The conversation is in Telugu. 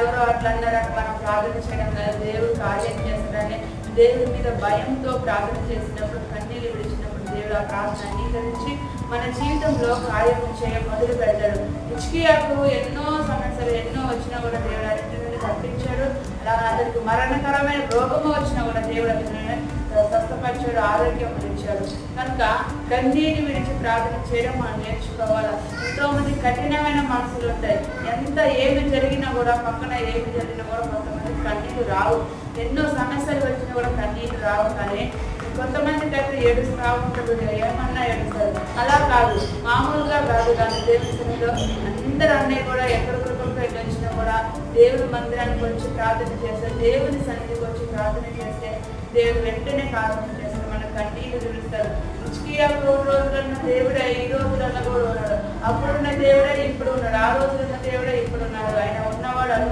ఎవరో అట్లా అన్నారని మనం ప్రార్థన చేయడం లేదు. దేవుడు కార్యం చేస్తాడని దేవుడి మీద భయంతో ప్రార్థన చేసినప్పుడు, కన్నీళ్ళు విడిచినప్పుడు దేవుడు ఆ ప్రార్థన అంగీకరించి మన జీవితంలో కార్యం చేయ మొదలు పెడతాడు. హిజ్కియాకు ఎన్నో సమస్యలు ఎన్నో వచ్చినా కూడా దేవుడు అన్నిటి నుండి తప్పించాడు. అలా అతనికి మరణకరమైన రోగము వచ్చినా కూడా దేవుడు అతను స్వస్థపరిచాడు, ఆరోగ్యం ఇచ్చాడు. కనుక కన్నీటి విడిచి ప్రార్థన చేయడం మనం నేర్చుకోవాలి. ఎంతో మంది కఠినమైన మనసులు ఉంటాయి. ఎంత ఏమి జరిగినా కూడా, పక్కన ఏమి జరిగినా కూడా కొంతమంది కన్నీళ్ళు రావు. ఎన్నో సమస్యలు వచ్చినా కూడా కన్నీళ్ళు రావు. కానీ కొంతమందికి అయితే ఏడుస్తూ ఉంటారు, ఏమన్నా ఏడుస్తారు. అలా కాదు, మామూలుగా కాదు. కానీ దేవుని సన్నిధిలో అందరూ అన్నయ్య కూడా ఎక్కడికొక్కడికి వచ్చినా కూడా దేవుని మందిరానికి వచ్చి ప్రార్థన చేస్తే, దేవుని సన్నిధికి వచ్చి ప్రార్థన చేస్తే దేవుడు వెంటనే ప్రార్థన చేస్తారు, మన కన్నీళ్ళు తెలుస్తారు. హిజ్కియాకు రోజులున్న దేవుడే ఈ రోజులలో కూడా ఉన్నాడు. అప్పుడున్న దేవుడే ఇప్పుడు ఉన్నాడు, ఆ రోజులున్న దేవుడే ఇప్పుడు ఉన్నాడు. ఆయన ఉన్నవాడు అనువాడు.